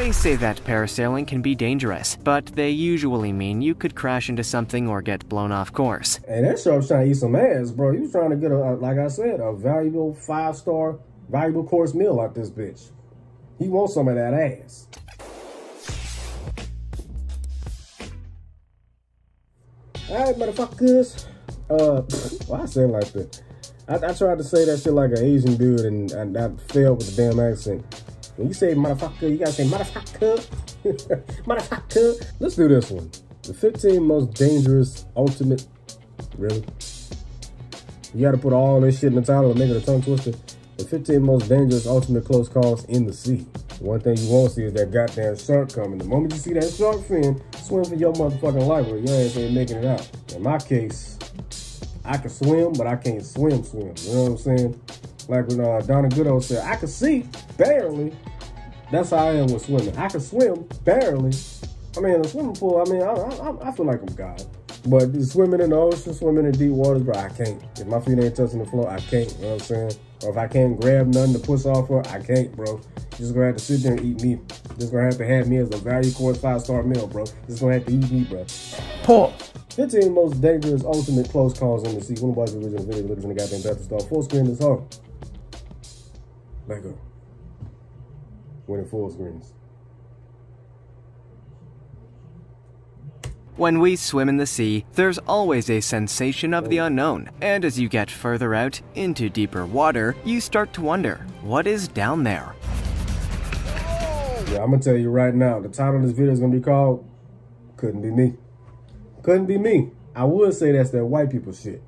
They say that parasailing can be dangerous, but they usually mean you could crash into something or get blown off course. Hey, that shark was trying to eat some ass, bro. He was trying to get like I said, a valuable 5-star, valuable course meal out this bitch. He wants some of that ass. Alright, motherfuckers. Why I say it like that? I tried to say that shit like an Asian dude and I failed with the damn accent. When you say motherfucker, you gotta say motherfucker. Motherfucker. Let's do this one. The 15 most dangerous ultimate. Really? You gotta put all this shit in the title and make it a tongue twister. The 15 most dangerous ultimate close calls in the sea. One thing you won't see is that goddamn shark coming. The moment you see that shark fin, swim for your motherfucking life or your ass ain't making it out. In my case, I can swim, but I can't swim. You know what I'm saying? Like when Donna Goodo said, I can see, barely. That's how I am with swimming. I can swim, barely. I mean, in a swimming pool, I mean, I feel like I'm God. But swimming in the ocean, swimming in deep waters, bro, I can't. If my feet ain't touching the floor, I can't. You know what I'm saying? Or if I can't grab nothing to push off her, I can't, bro. You're just gonna have to sit there and eat me. Just gonna have to have me as a value course 5-star meal, bro. Just gonna have to eat me, bro. Poor. 15 most dangerous ultimate close calls in the sea. One of the original video looking in the goddamn battle star. Full screen this home. Let go. Winning full screens. When we swim in the sea, there's always a sensation of the unknown, and as you get further out into deeper water, you start to wonder, what is down there? Yeah, I'm gonna tell you right now, the title of this video is gonna be called, Couldn't Be Me. Couldn't be me. I would say that's that white people shit.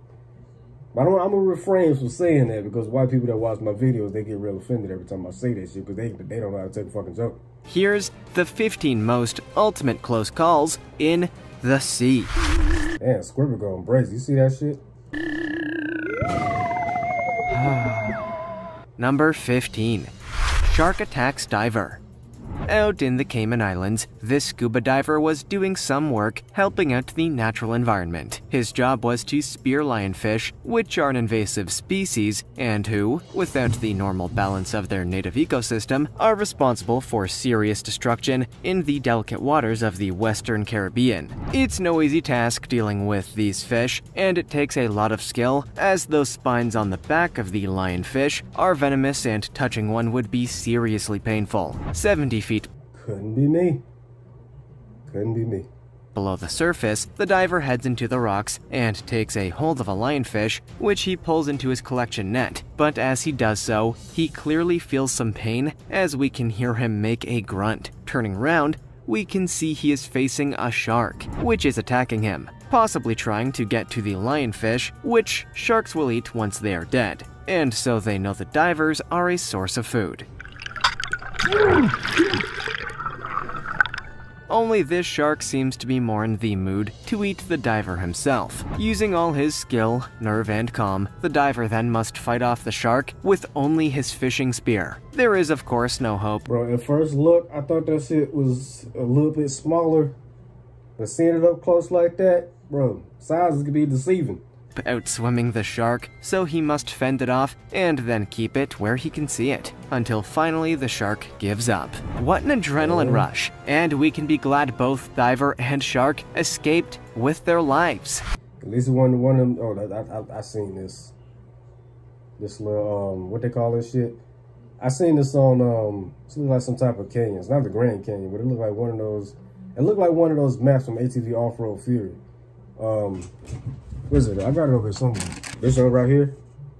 But I'm gonna refrain from saying that because white people that watch my videos, they get real offended every time I say that shit because they don't know how to take a fucking joke. Here's the 15 most ultimate close calls in the sea. Damn, Squirrel going brazy. You see that shit? Number 15. Shark attacks diver. Out in the Cayman Islands, this scuba diver was doing some work helping out the natural environment. His job was to spear lionfish, which are an invasive species and who, without the normal balance of their native ecosystem, are responsible for serious destruction in the delicate waters of the Western Caribbean. It's no easy task dealing with these fish, and it takes a lot of skill, as those spines on the back of the lionfish are venomous and touching one would be seriously painful. 70 feet Couldn't be me. Couldn't be me. below the surface, the diver heads into the rocks and takes a hold of a lionfish, which he pulls into his collection net. But as he does so, he clearly feels some pain, as we can hear him make a grunt. Turning round, we can see he is facing a shark, which is attacking him, possibly trying to get to the lionfish, which sharks will eat once they are dead. And so they know the divers are a source of food. Only this shark seems to be more in the mood to eat the diver himself. Using all his skill, nerve, and calm, the diver then must fight off the shark with only his fishing spear. There is, of course, no hope. Bro, at first look, I thought that shit was a little bit smaller. But seeing it up close like that, bro, sizes can be deceiving. Outswimming the shark, so he must fend it off and then keep it where he can see it, until finally the shark gives up. What an adrenaline rush, and we can be glad both diver and shark escaped with their lives. At least one of them, oh, I seen this little, what they call this shit? I seen this on, it looked like some type of canyon. It's not the Grand Canyon, but it looked like one of those, maps from ATV Off-Road Fury. What is it? I got it over here somewhere. This one right here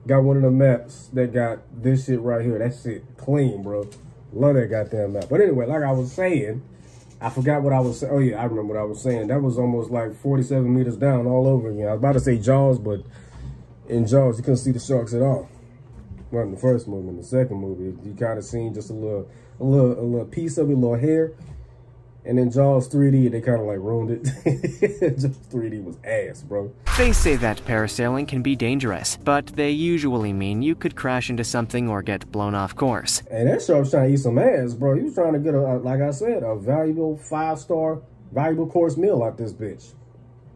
got one of the maps that got this shit right here. That shit clean, bro. Love that goddamn map. But anyway, like I was saying, I forgot what I was saying. Oh yeah, I remember what I was saying. That was almost like 47 meters down all over again. I was about to say Jaws, but in Jaws you couldn't see the sharks at all. Well, in the first movie. In the second movie, you kind of seen just a little piece of it, a little hair. And then Jaws 3D, they kind of like ruined it. Just 3D was ass, bro. They say that parasailing can be dangerous, but they usually mean you could crash into something or get blown off course. And that shark was trying to eat some ass, bro. He was trying to get, like I said, a valuable 5-star, valuable course meal out this bitch.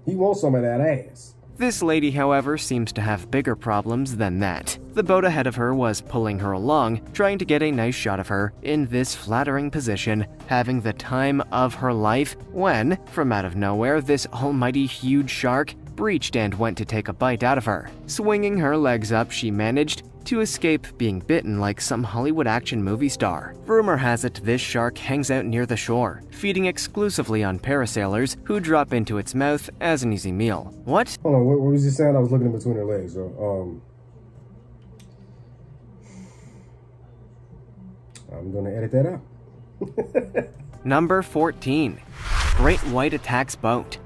He wants some of that ass. This lady, however, seems to have bigger problems than that. The boat ahead of her was pulling her along, trying to get a nice shot of her in this flattering position, having the time of her life, when, from out of nowhere, this almighty huge shark breached and went to take a bite out of her. Swinging her legs up, she managed to escape being bitten like some Hollywood action movie star. Rumor has it this shark hangs out near the shore, feeding exclusively on parasailers who drop into its mouth as an easy meal. What? Hold on, what was you saying? I was looking in between her legs, so, I'm gonna edit that out. Number 14. Great White attacks boat.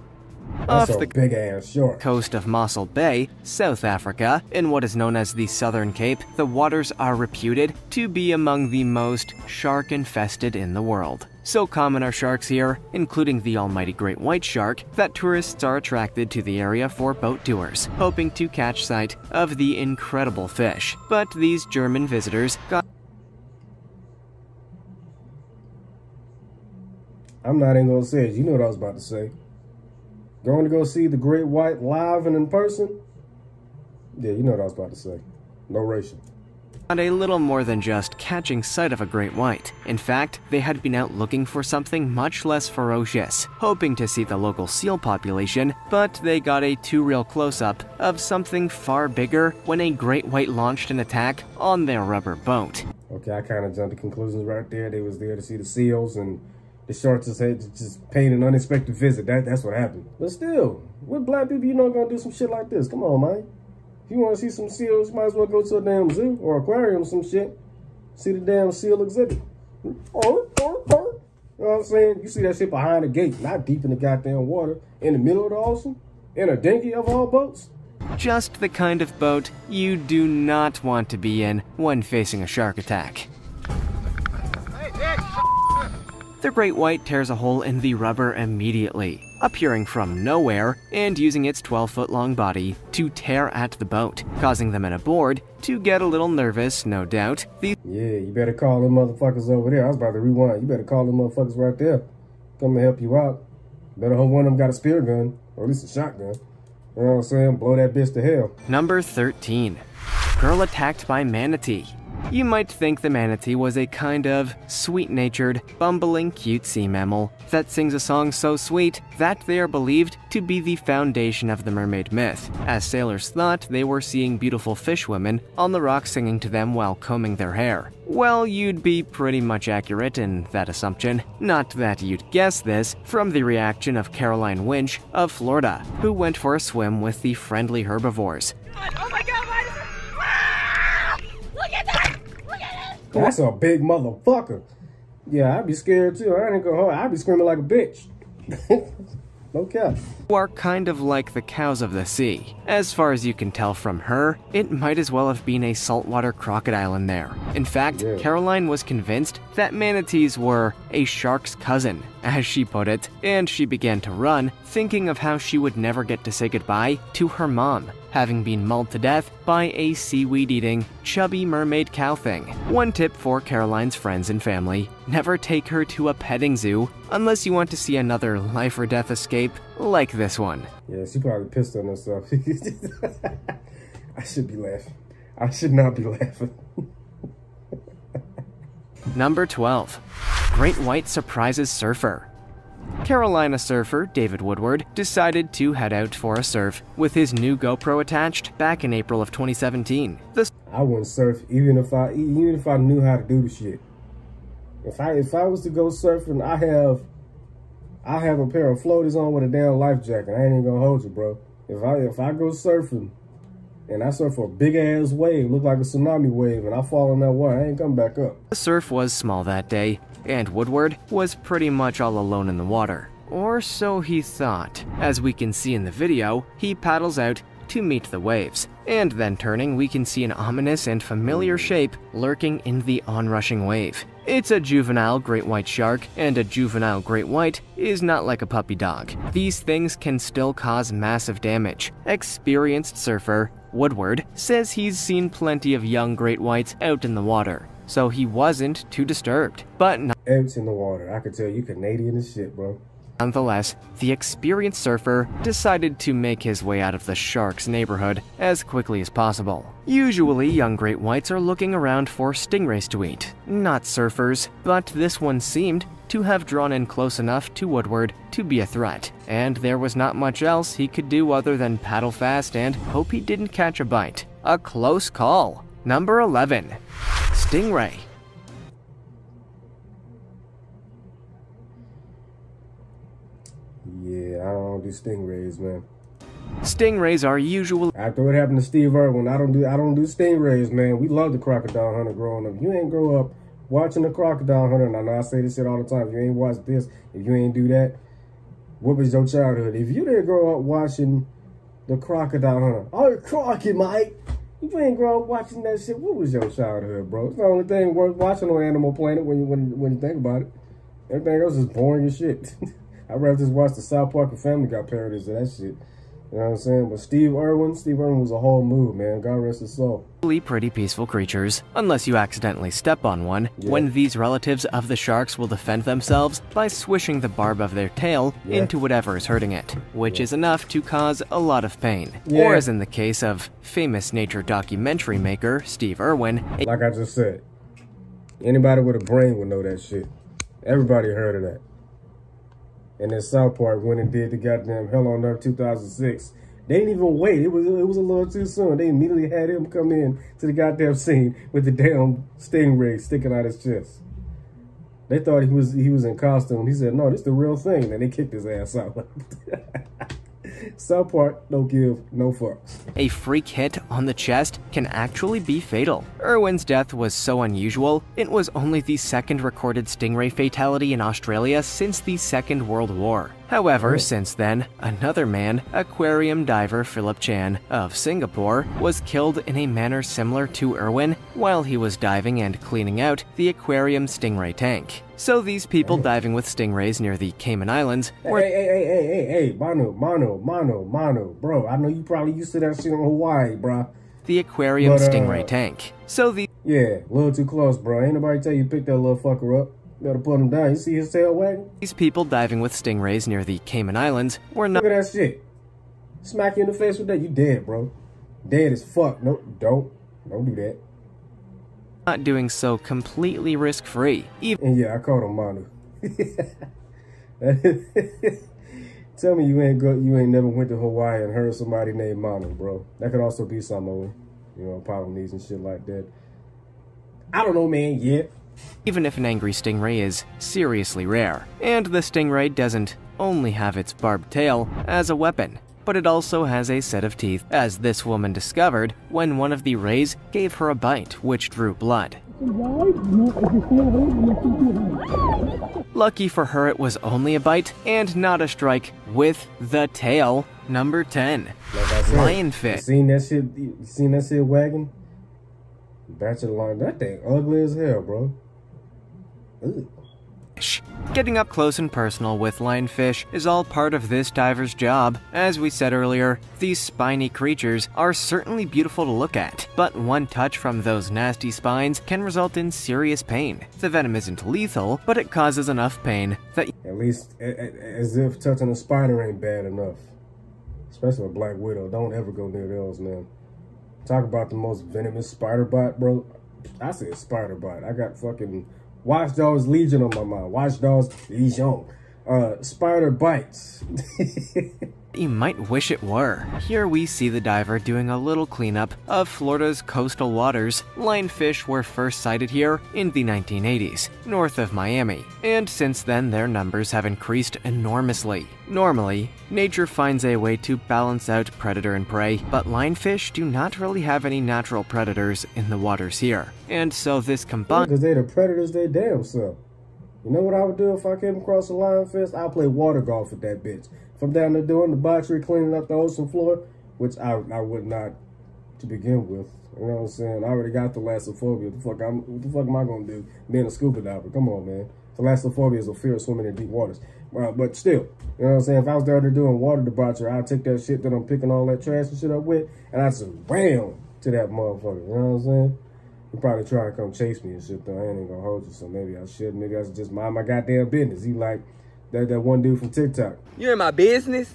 That's Off a the big ass shark. coast of Mossel Bay, South Africa, in what is known as the Southern Cape, the waters are reputed to be among the most shark-infested in the world. So common are sharks here, including the almighty great white shark, that tourists are attracted to the area for boat tours, hoping to catch sight of the incredible fish. But these German visitors got I'm not even gonna say it. You know what I was about to say. Going to go see the great white live and in person? Yeah, you know what I was about to say. No racial. a little more than just catching sight of a great white. In fact, they had been out looking for something much less ferocious, hoping to see the local seal population, but they got a too real close-up of something far bigger when a great white launched an attack on their rubber boat. Okay, I kind of jumped to conclusions right there. They was there to see the seals, and the sharks just had to just pay an unexpected visit. That's what happened. But still, with black people, you know, gonna do some shit like this. Come on, man. If you want to see some seals, you might as well go to a damn zoo or aquarium, some shit. See the damn seal exhibit. You know what I'm saying? You see that shit behind the gate, not deep in the goddamn water, in the middle of the ocean, in a dinghy of all boats. Just the kind of boat you do not want to be in when facing a shark attack. The great white tears a hole in the rubber immediately, appearing from nowhere and using its 12-foot-long body to tear at the boat, causing the men aboard to get a little nervous, no doubt. Yeah, you better call them motherfuckers over there. I was about to rewind. You better call them motherfuckers right there. Come to help you out. Better hope one of them got a spear gun, or at least a shotgun. You know what I'm saying? Blow that bitch to hell. Number 13. Girl attacked by manatee. You might think the manatee was a kind of sweet-natured, bumbling, cute sea mammal that sings a song so sweet that they are believed to be the foundation of the mermaid myth, as sailors thought they were seeing beautiful fish women on the rocks singing to them while combing their hair. Well, you'd be pretty much accurate in that assumption. Not that you'd guess this from the reaction of Caroline Winch of Florida, who went for a swim with the friendly herbivores. Oh my God, why is it? Ah! Look at that! Look at it! That's a big motherfucker. Yeah, I'd be scared too. I ain't gonna hold. I'd be screaming like a bitch. No cap. Who are kind of like the cows of the sea. As far as you can tell from her, it might as well have been a saltwater crocodile in there. In fact, Yeah. Caroline was convinced that manatees were a shark's cousin, as she put it, and she began to run, thinking of how she would never get to say goodbye to her mom, having been mauled to death by a seaweed-eating, chubby mermaid cow thing. One tip for Caroline's friends and family: never take her to a petting zoo unless you want to see another life-or-death escape like this one. Yeah, she probably pissed on herself. I should be laughing. I should not be laughing. Number 12. Great White surprises surfer. Carolina surfer David Woodward decided to head out for a surf with his new GoPro attached back in April of 2017. I wouldn't surf even if I knew how to do the shit. If I was to go surfing, I have a pair of floaties on with a damn life jacket. I ain't even gonna hold you, bro. If I go surfing and I surf a big ass wave, look like a tsunami wave, and I fall in that water, I ain't coming back up. The surf was small that day, and Woodward was pretty much all alone in the water. Or so he thought. As we can see in the video, he paddles out to meet the waves, and then turning, we can see an ominous and familiar shape lurking in the onrushing wave. It's a juvenile great white shark, and a juvenile great white is not like a puppy dog. These things can still cause massive damage. Experienced surfer Woodward says he's seen plenty of young great whites out in the water, so he wasn't too disturbed. But Out in the water. I could tell you Canadian as shit, bro. Nonetheless, the experienced surfer decided to make his way out of the shark's neighborhood as quickly as possible. Usually, young great whites are looking around for stingrays to eat, not surfers, but this one seemed to have drawn in close enough to Woodward to be a threat, and there was not much else he could do other than paddle fast and hope he didn't catch a bite. A close call. Number 11. Stingray. Yeah, I don't do stingrays, man. Stingrays are usually after what happened to Steve Irwin. I don't do stingrays, man. We loved the Crocodile Hunter growing up. You ain't grow up watching the Crocodile Hunter. And I know I say this shit all the time. If you ain't watched this, if you ain't do that, what was your childhood? If you didn't grow up watching the Crocodile Hunter, oh, crocky, mate. If you ain't grow up watching that shit, what was your childhood, bro? It's the only thing worth watching on Animal Planet when you think about it. Everything else is boring as shit. I'd rather just watch the South Park and Family Guy parodies of that shit. You know what I'm saying? But Steve Irwin was a whole move, man. God rest his soul. Pretty peaceful creatures, unless you accidentally step on one, when these relatives of the sharks will defend themselves by swishing the barb of their tail into whatever is hurting it, which is enough to cause a lot of pain. Or as in the case of famous nature documentary maker Steve Irwin. Like I just said, anybody with a brain would know that shit. Everybody heard of that. And then South Park went and did the goddamn Hell on Earth 2006. They didn't even wait. It was a little too soon. They immediately had him come in to the goddamn scene with the damn stingray sticking out his chest. They thought he was in costume. He said, "No, this is the real thing." And they kicked his ass out. South Park don't give no fucks. A freak hit on the chest can actually be fatal. Irwin's death was so unusual, it was only the second recorded stingray fatality in Australia since the Second World War. However, since then, another man, aquarium diver Philip Chan of Singapore, was killed in a manner similar to Irwin while he was diving and cleaning out the aquarium stingray tank. So these people diving with stingrays near the Cayman Islands were— Hey, Manu, bro, I know you probably used to that shit in Hawaii, bro. The aquarium stingray tank. So the— yeah, a little too close, bro. Ain't nobody tell you to pick that little fucker up. You gotta put him down. You see his tail wagging? These people diving with stingrays near the Cayman Islands were not— look at that shit. Smack you in the face with that, you dead, bro. Dead as fuck. No, don't do that. Not doing so completely risk-free. And yeah, I called him Manu. Tell me you ain't never went to Hawaii and heard somebody named Manu, bro. That could also be Samoan, you know, Polynesian shit like that. I don't know, man. Yeah. Even if an angry stingray is seriously rare, and the stingray doesn't only have its barbed tail as a weapon, but it also has a set of teeth, as this woman discovered when one of the rays gave her a bite, which drew blood. Lucky for her, it was only a bite and not a strike with the tail. Number 10. Like I said, Lionfish. You seen that shit wagging? Bachelor line, that thing ugly as hell, bro. Ugh. Getting up close and personal with lionfish is all part of this diver's job. As we said earlier, these spiny creatures are certainly beautiful to look at, but one touch from those nasty spines can result in serious pain. The venom isn't lethal, but it causes enough pain that— at least as if touching a spider ain't bad enough. Especially a Black Widow. Don't ever go near those, man. Talk about the most venomous spider bite, bro. I said spider bite. I got fucking Watch Dogs Legion on my mind. Watch Dogs Legion. Spider bites. you might wish it were. Here we see the diver doing a little cleanup of Florida's coastal waters. Lionfish were first sighted here in the 1980s, north of Miami, and since then their numbers have increased enormously. Normally, nature finds a way to balance out predator and prey, but lionfish do not really have any natural predators in the waters here, and so this combined— because they the predators they damn self. You know what I would do if I came across a lionfish? I'll play water golf with that bitch. If I'm down there doing the debauchery, cleaning up the ocean floor, which I would not to begin with. You know what I'm saying? I already got thalassophobia. What the fuck am I gonna do being a scuba diver? Come on, man. Thalassophobia is a fear of swimming in deep waters. Well, but still, you know what I'm saying? If I was down there doing water debauchery, I'd take that shit that I'm picking all that trash and shit up with, and I'd just ram to that motherfucker. You know what I'm saying? He probably try to come chase me and shit, though. I ain't gonna hold you, so maybe I should. Maybe I should just mind my goddamn business. He like, That one dude from TikTok. You in my business?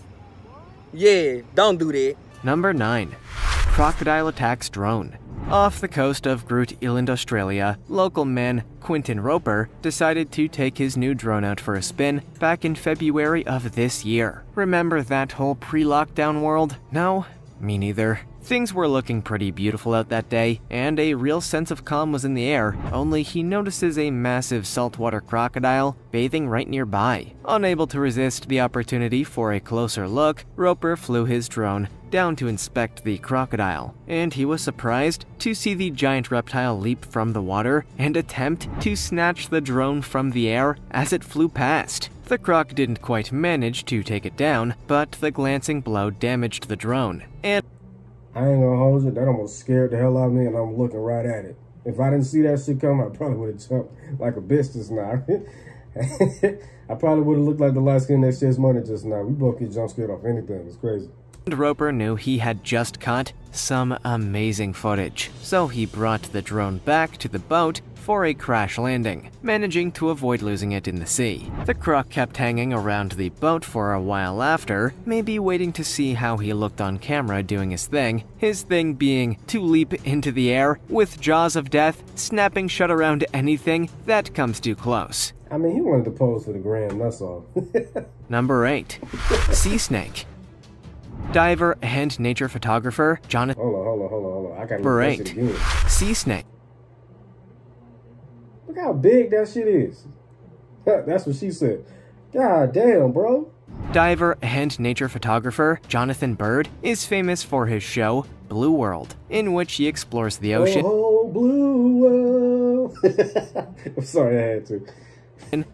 Yeah, don't do that. Number 9. Crocodile attacks drone. Off the coast of Groot Island, Australia, local man Quentin Roper decided to take his new drone out for a spin back in February of this year. Remember that whole pre-lockdown world? No? Me neither. Things were looking pretty beautiful out that day, and a real sense of calm was in the air, only he notices a massive saltwater crocodile bathing right nearby. Unable to resist the opportunity for a closer look, Roper flew his drone down to inspect the crocodile, and he was surprised to see the giant reptile leap from the water and attempt to snatch the drone from the air as it flew past. The croc didn't quite manage to take it down, but the glancing blow damaged the drone, and I ain't gonna hold you, that almost scared the hell out of me, and I'm looking right at it. If I didn't see that shit come, I probably would have jumped like a bitch just now. I probably would have looked like the light skin next year's money just now. We both get jump scared off anything, it's crazy. Roper knew he had just caught some amazing footage, so he brought the drone back to the boat for a crash landing, managing to avoid losing it in the sea. The croc kept hanging around the boat for a while after, maybe waiting to see how he looked on camera doing his thing being to leap into the air with jaws of death snapping shut around anything that comes too close. I mean, he wanted to pose for the gram, that's all. Number 8. Sea snake. Diver and nature photographer Jonathan. Hold on. I gotta look at this shit again. Sea snake. Look how big that shit is. That's what she said. God damn, bro. Diver and nature photographer Jonathan Bird is famous for his show Blue World, in which he explores the ocean. Oh, Blue World. I'm sorry, I had to.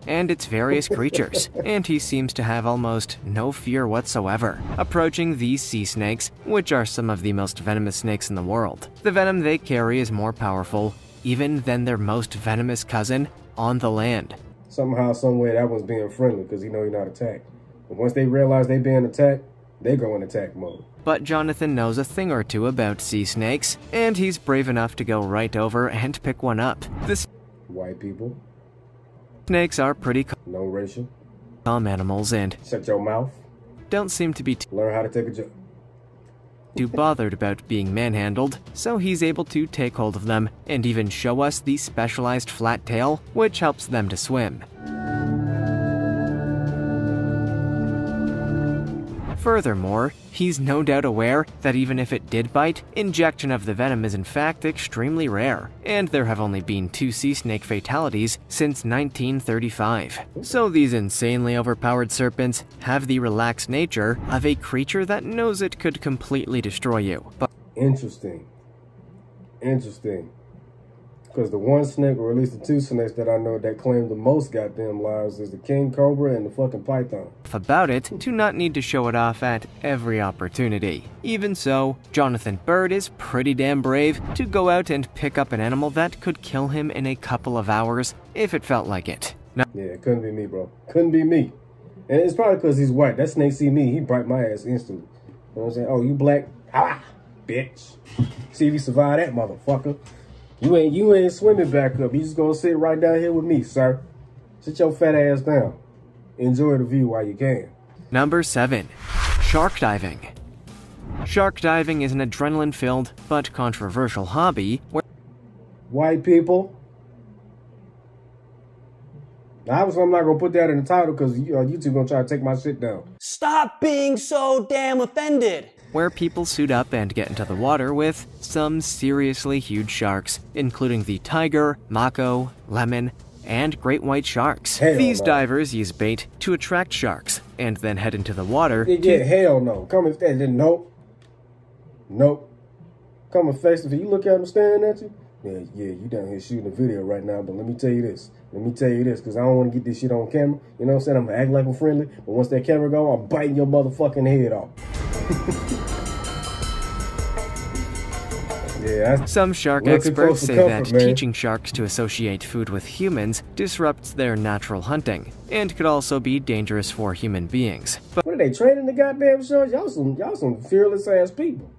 And its various creatures, and he seems to have almost no fear whatsoever approaching these sea snakes, which are some of the most venomous snakes in the world. The venom they carry is more powerful even than their most venomous cousin on the land. Somehow, someway, that one's being friendly because he know he's not attacked. But once they realize they being attacked, they go in attack mode. But Jonathan knows a thing or two about sea snakes, and he's brave enough to go right over and pick one up. The White people. Snakes are pretty No racial. calm animals and Shut your mouth. don't seem to be Learn how to take a joke. too bothered about being manhandled, so he's able to take hold of them and even show us the specialized flat tail, which helps them to swim. Furthermore, he's no doubt aware that even if it did bite, injection of the venom is in fact extremely rare, and there have only been 2 sea snake fatalities since 1935. So these insanely overpowered serpents have the relaxed nature of a creature that knows it could completely destroy you. But Interesting. Because the one snake, or at least the 2 snakes that I know that claim the most goddamn lives, is the king cobra and the fucking python. about it to not need to show it off at every opportunity. Even so, Jonathan Bird is pretty damn brave to go out and pick up an animal that could kill him in a couple of hours if it felt like it. Now, Yeah, it couldn't be me, bro. Couldn't be me. And it's probably because he's white. That snake see me, he bite my ass instantly. You know what I'm saying? Oh, you black? Ah, bitch. See if you survive that, motherfucker. You ain't swimming back up. You just gonna sit right down here with me, sir. Sit your fat ass down. Enjoy the view while you can. Number 7. Shark diving. Shark diving is an adrenaline-filled but controversial hobby where White people. Obviously, I'm not gonna put that in the title because YouTube gonna try to take my shit down. Stop being so damn offended. people suit up and get into the water with some seriously huge sharks, including the tiger, mako, lemon, and great white sharks. Hell These no. divers use bait to attract sharks and then head into the water Yeah, hell no. Coming face to nope. Coming face to face. You look at them staring at you. Yeah, you down here shooting a video right now, but let me tell you this, because I don't want to get this shit on camera. You know what I'm saying? I'm gonna act like I'm friendly, but once that camera go, I'm biting your motherfucking head off. Yeah, Some shark Looking experts for say comfort, that man. teaching sharks to associate food with humans disrupts their natural hunting and could also be dangerous for human beings. But what are they training the goddamn sharks? Y'all some fearless ass people.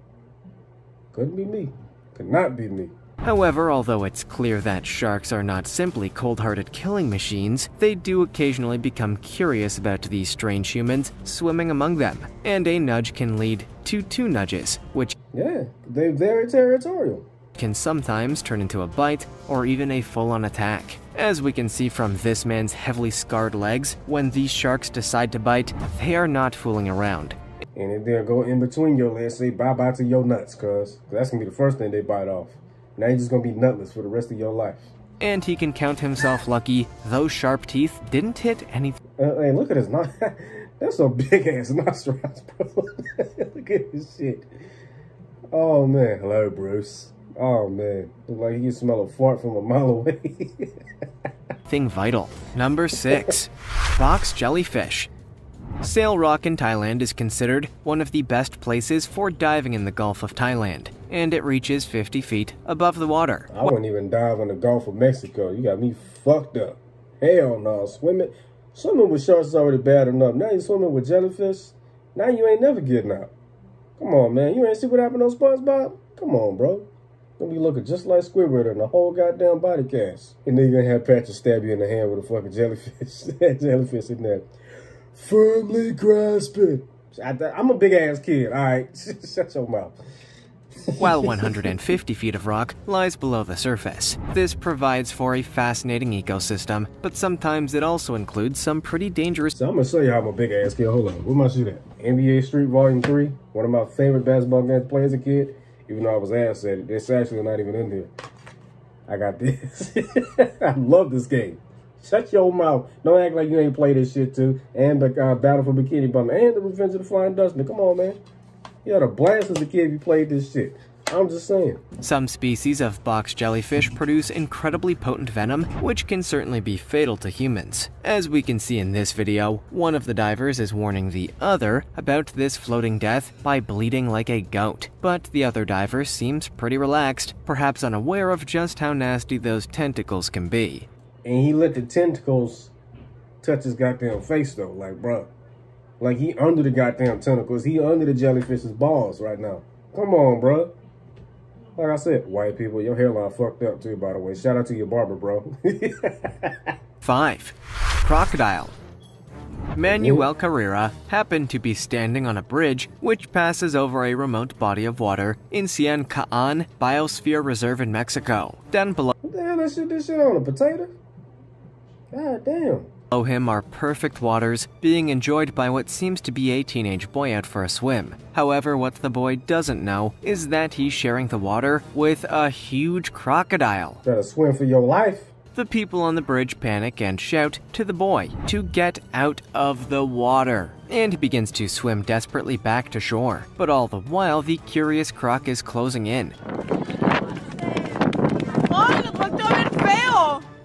Couldn't be me. Could not be me. However, although it's clear that sharks are not simply cold-hearted killing machines, they do occasionally become curious about these strange humans swimming among them, and a nudge can lead to two nudges, which they're very territorial. Can sometimes turn into a bite or even a full-on attack. As we can see from this man's heavily scarred legs, when these sharks decide to bite, they are not fooling around. And if they'll go in between your legs, say bye-bye to your nuts, cuz that's gonna be the first thing they bite off. Now you're just gonna be nutless for the rest of your life. And he can count himself lucky those sharp teeth didn't hit anything. Hey, look at his nostrils. That's some big-ass nostrils, bro. Look at this shit. Oh, man. Hello, Bruce. Oh, man. Look like he can smell a fart from a mile away. Thing vital. Number 6. Box jellyfish. Sail Rock in Thailand is considered one of the best places for diving in the Gulf of Thailand, and it reaches 50 feet above the water. I wouldn't even dive in the Gulf of Mexico. You got me fucked up. Hell no. Swimming with sharks is already bad enough. Now you're swimming with jellyfish. Now you ain't never getting out. Come on, man. You ain't see what happened on SpongeBob? Come on, bro. Gonna be looking just like Squidward in the whole goddamn body cast. And then you're gonna have Patrick stab you in the hand with a fucking jellyfish. Jellyfish in there. Firmly grasp it. I'm a big ass kid, alright? Shut your mouth. While 150 feet of rock lies below the surface. This provides for a fascinating ecosystem, but sometimes it also includes some pretty dangerous. So I'm gonna show you how I'm a big ass kid. Hold on, where my shit at? NBA Street Volume 3, one of my favorite basketball games to play as a kid, even though I was ass at it. It's actually not even in here. I got this. I love this game. Shut your mouth. Don't act like you ain't played this shit too. And the Battle for Bikini Bottom and the Revenge of the Flying Dutchman. Come on, man. You had a blast as a kid if you played this shit. I'm just saying. Some species of box jellyfish produce incredibly potent venom, which can certainly be fatal to humans. As we can see in this video, one of the divers is warning the other about this floating death by bleeding like a goat. But the other diver seems pretty relaxed, perhaps unaware of just how nasty those tentacles can be. And he let the tentacles touch his goddamn face though, like bruh. Like he under the goddamn tentacles. He under the jellyfish's balls right now. Come on, bruh. Like I said, white people, your hairline fucked up too, by the way. Shout out to your barber, bro. 5. Crocodile. Manuel Carrera happened to be standing on a bridge which passes over a remote body of water in Cian Kaan Biosphere Reserve in Mexico. Down below What the hell is this shit on, a potato? God damn. Below him are perfect waters being enjoyed by what seems to be a teenage boy out for a swim. However, what the boy doesn't know is that he's sharing the water with a huge crocodile. Better swim for your life. The people on the bridge panic and shout to the boy to get out of the water. And he begins to swim desperately back to shore. But all the while, the curious croc is closing in.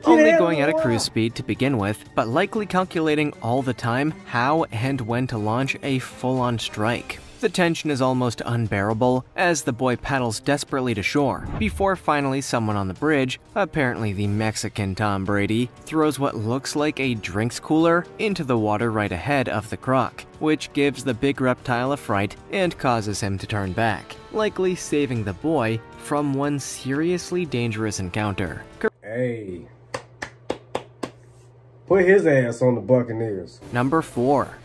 Only going at a cruise speed to begin with, but likely calculating all the time how and when to launch a full-on strike. The tension is almost unbearable as the boy paddles desperately to shore, before finally someone on the bridge, apparently the Mexican Tom Brady, throws what looks like a drinks cooler into the water right ahead of the croc, which gives the big reptile a fright and causes him to turn back, likely saving the boy from one seriously dangerous encounter. Hey. Put his ass on the Buccaneers. Number 4.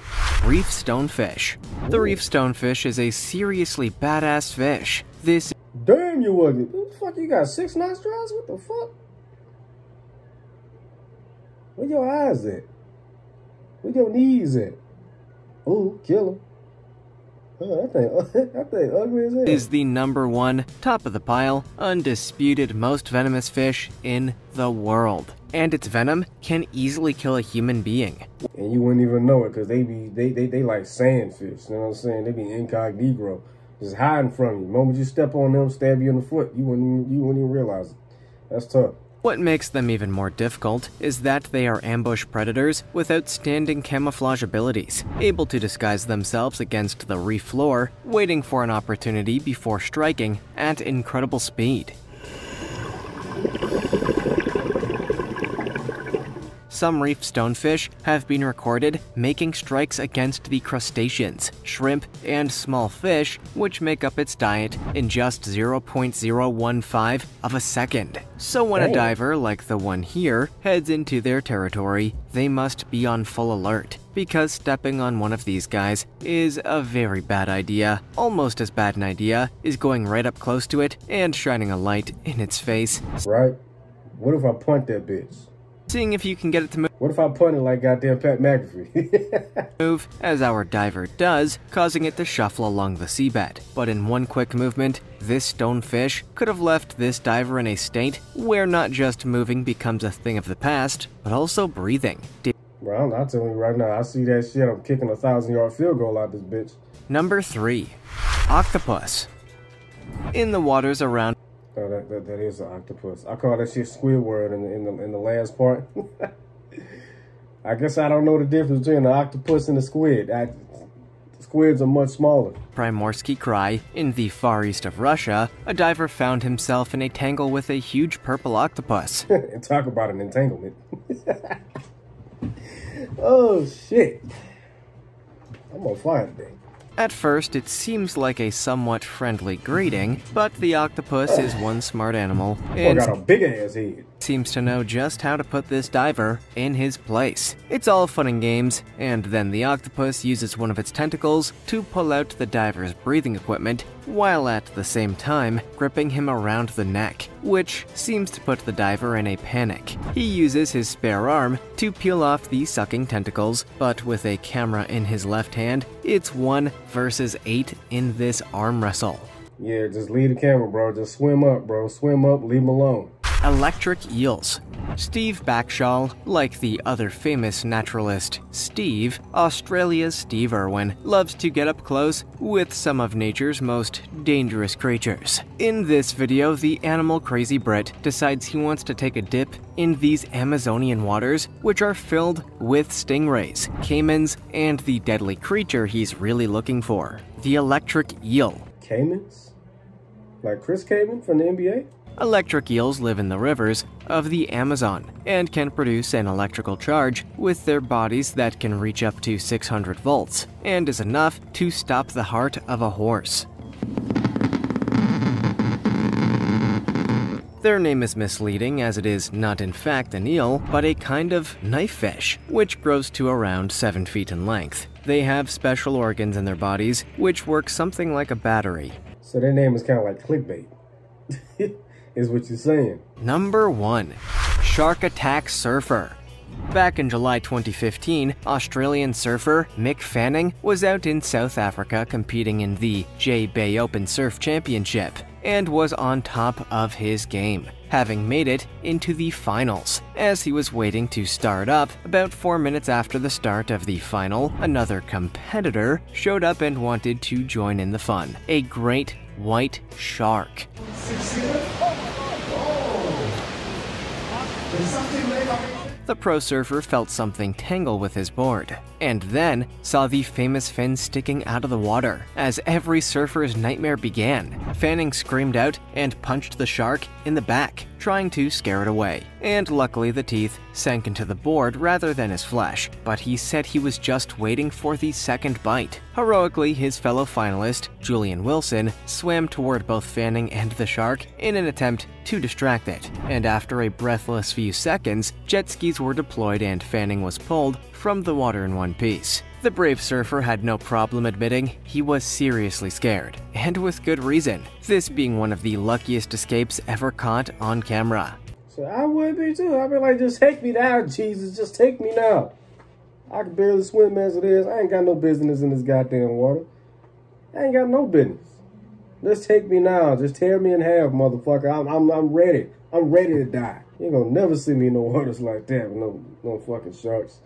Reef Stonefish. The reef stonefish is a seriously badass fish. This Damn you ugly. What the fuck, you got 6 nostrils? What the fuck? Where your eyes at? Where your knees at? Ooh, kill him. Oh, that thing ugly as hell. is the number 1, top of the pile, undisputed most venomous fish in the world. And its venom can easily kill a human being. And you wouldn't even know it because they like sandfish. You know what I'm saying? They be incognito, just hiding from you. The moment you step on them, stab you in the foot, you wouldn't even realize it. That's tough. What makes them even more difficult is that they are ambush predators with outstanding camouflage abilities, able to disguise themselves against the reef floor, waiting for an opportunity before striking at incredible speed. some reef stonefish have been recorded making strikes against the crustaceans, shrimp, and small fish, which make up its diet, in just 0.015 of a second. So when a diver like the one here heads into their territory, they must be on full alert, because stepping on one of these guys is a very bad idea. Almost as bad an idea is going right up close to it and shining a light in its face. Right? What if I punt that bitch? Seeing if you can get it to move. What if I punt it like goddamn Pat McAfee? Move, as our diver does, causing it to shuffle along the seabed. But in one quick movement, this stonefish could have left this diver in a state where not just moving becomes a thing of the past, but also breathing. Bro, I'm telling you right now, I see that shit, I'm kicking a 1,000-yard field goal out this bitch. Number 3. Octopus. In the waters around... Oh, that is an octopus. I call that shit Squidward in the last part. I guess I don't know the difference between the octopus and the squid. Squids are much smaller. Primorsky Krai, in the far east of Russia, a diver found himself in a tangle with a huge purple octopus. And talk about an entanglement. Oh shit. I'm on fire today. At first, it seems like a somewhat friendly greeting, but the octopus is one smart animal and got a big ass head. Seems to know just how to put this diver in his place. It's all fun and games, and then the octopus uses one of its tentacles to pull out the diver's breathing equipment, while at the same time gripping him around the neck, which seems to put the diver in a panic. He uses his spare arm to peel off the sucking tentacles, but with a camera in his left hand, it's 1 versus 8 in this arm wrestle. Yeah, just leave the camera, bro. Just swim up, bro. Swim up, leave him alone. Electric eels. Steve Backshall, like the other famous naturalist Steve, Australia's Steve Irwin, loves to get up close with some of nature's most dangerous creatures. In this video, the animal crazy Brit decides he wants to take a dip in these Amazonian waters, which are filled with stingrays, caimans, and the deadly creature he's really looking for, the electric eel. Caimans? Like Chris Kaman from the NBA? Electric eels live in the rivers of the Amazon and can produce an electrical charge with their bodies that can reach up to 600 volts and is enough to stop the heart of a horse. Their name is misleading as it is not in fact an eel, but a kind of knife fish, which grows to around 7 feet in length. They have special organs in their bodies which work something like a battery. So their name is kind of like clickbait. Is what you're saying. Number 1. Shark Attack Surfer. Back in July 2015, Australian surfer Mick Fanning was out in South Africa competing in the J-Bay Open Surf Championship and was on top of his game, having made it into the finals. As he was waiting to start up, about 4 minutes after the start of the final, another competitor showed up and wanted to join in the fun, a great white shark. The pro surfer felt something tangle with his board, and then saw the famous fin sticking out of the water. As every surfer's nightmare began, Fanning screamed out and punched the shark in the back, trying to scare it away. And luckily the teeth sank into the board rather than his flesh, but he said he was just waiting for the second bite. Heroically, his fellow finalist, Julian Wilson, swam toward both Fanning and the shark in an attempt to distract it, and after a breathless few seconds, jet skis were deployed and Fanning was pulled from the water in one piece. The brave surfer had no problem admitting he was seriously scared, and with good reason, this being one of the luckiest escapes ever caught on camera. So I would be too. I'd be like, just take me down, Jesus, just take me now. I can barely swim as it is. I ain't got no business in this goddamn water. I ain't got no business. Just take me now. Just tear me in half, motherfucker. I'm ready. I'm ready to die. You ain't gonna never see me in no waters like that with no fucking sharks.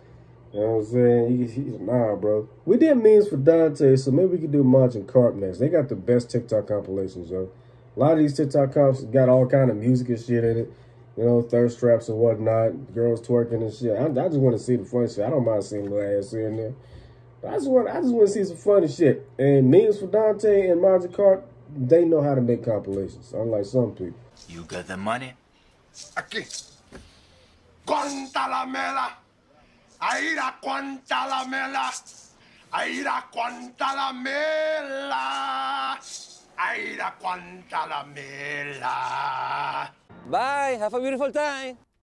You know what I'm saying? He's nah, bro. We did memes for Dante, so maybe we could do Munch and Carp next. They got the best TikTok compilations, yo. A lot of these TikTok comps got all kind of music and shit in it. You know, thirst traps and whatnot, girls twerking and shit. I just want to see the fun shit. I don't mind seeing little ass in there. But I just want to see some funny shit. And memes for Dante and Munch and Carp, they know how to make compilations, unlike some people. You got the money? Aquí. Conta la mela. Aira cuanta la mela. Aira cuanta la mela. Aira cuanta la mela. Bye, have a beautiful time.